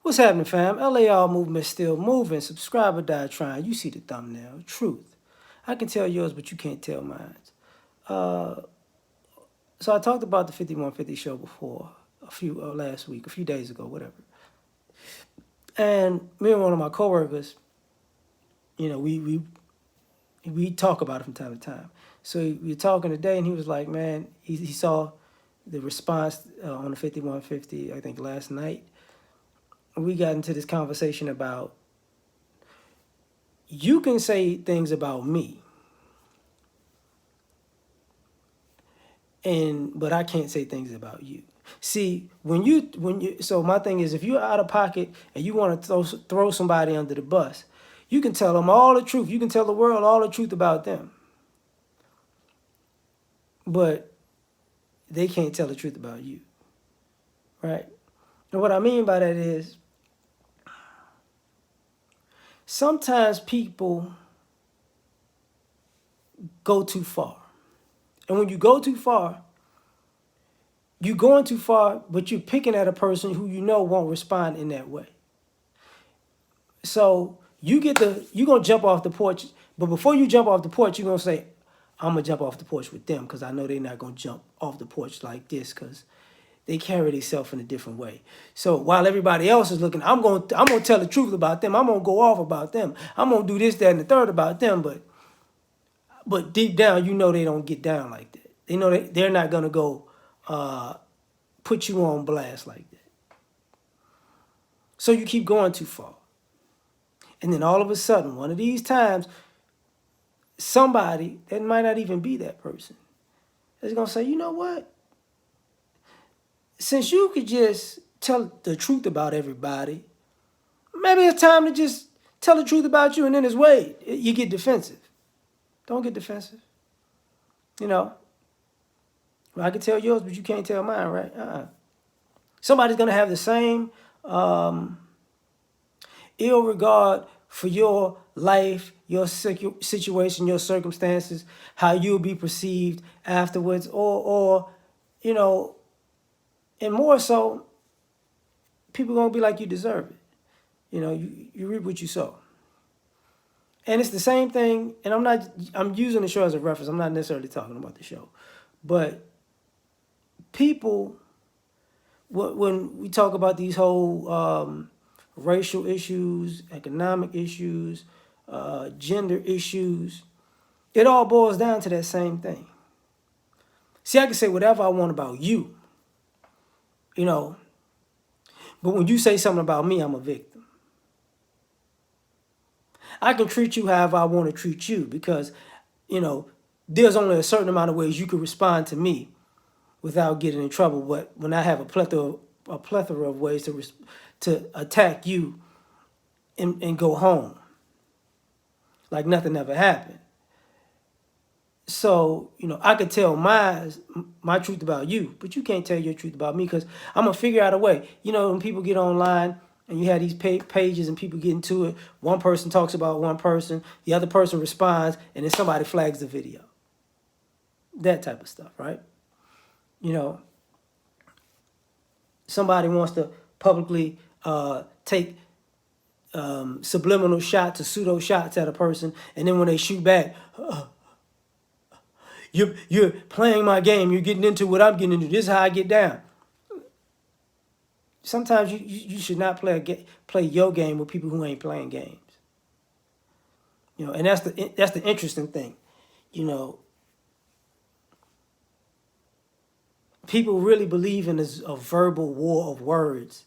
What's happening, fam? L.A.R movement still moving. Subscribe or die trying. You see the thumbnail. Truth. I can tell yours, but you can't tell mine. Uh, so I talked about the 5150 show before, last week, a few days ago, whatever. And me and one of my coworkers, we talk about it from time to time. So we were talking today, and he was like, man, he saw the response on the 5150, I think last night. We got into this conversation about, you can say things about me, but I can't say things about you. See, so my thing is, if you're out of pocket and you want to throw somebody under the bus, you can tell them all the truth. You can tell the world all the truth about them, but they can't tell the truth about you, right? And what I mean by that is, sometimes people go too far. And when you go too far, you're going too far, but you're picking at a person who you know won't respond in that way. So you're gonna jump off the porch, but before you jump off the porch, you're gonna say, I'm gonna jump off the porch with them because I know they're not gonna jump off the porch like this because they carry themselves in a different way. So while everybody else is looking, I'm gonna tell the truth about them. I'm gonna go off about them. I'm gonna do this, that, and the third about them. But deep down, you know they don't get down like that. They know they're not gonna go put you on blast like that. So you keep going too far. And then all of a sudden, one of these times, somebody that might not even be that person is going to say, you know what? Since you could just tell the truth about everybody, maybe it's time to just tell the truth about you. And then it's wait, you get defensive. Don't get defensive. Well, I can tell yours, but you can't tell mine, right? Somebody's going to have the same ill regard for your life, your situation, your circumstances, how you'll be perceived afterwards, or and more so, people are gonna be like, you deserve it. You reap what you sow. And it's the same thing, and I'm using the show as a reference. I'm not necessarily talking about the show. But people, when we talk about these whole racial issues, economic issues, gender issues, it all boils down to that same thing. See, I can say whatever I want about you, but when you say something about me, I'm a victim. I can treat you however I want to treat you because, there's only a certain amount of ways you can respond to me without getting in trouble. But when I have a plethora of ways to attack you and go home like nothing ever happened. So, I could tell my truth about you, but you can't tell your truth about me because I'm going to figure out a way. When people get online and you have these pages and people get into it, one person talks about one person, the other person responds, and then somebody flags the video. That type of stuff, right? Somebody wants to publicly take subliminal shots or pseudo shots at a person, and then when they shoot back, you're playing my game. You're getting into what I'm getting into. This is how I get down. Sometimes you should not play your game with people who ain't playing games. And that's the interesting thing. People really believe in a verbal war of words.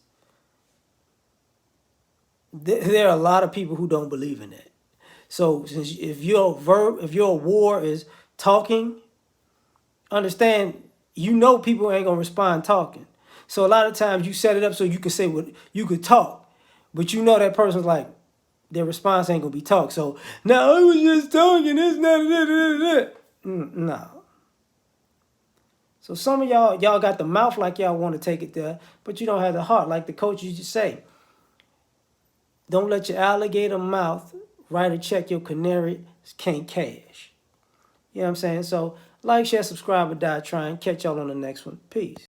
There are a lot of people who don't believe in it. So if your war is talking, understand, people ain't gonna respond talking. So a lot of times you set it up so you can say what you could talk, but that person's like, their response ain't gonna be talk. So now I was just talking. It's not no. So some of y'all got the mouth like y'all want to take it there, but you don't have the heart. Like the coach used to say, don't let your alligator mouth write a check your canary can't cash. You know what I'm saying? So like, share, subscribe, or die trying. Catch y'all on the next one. Peace.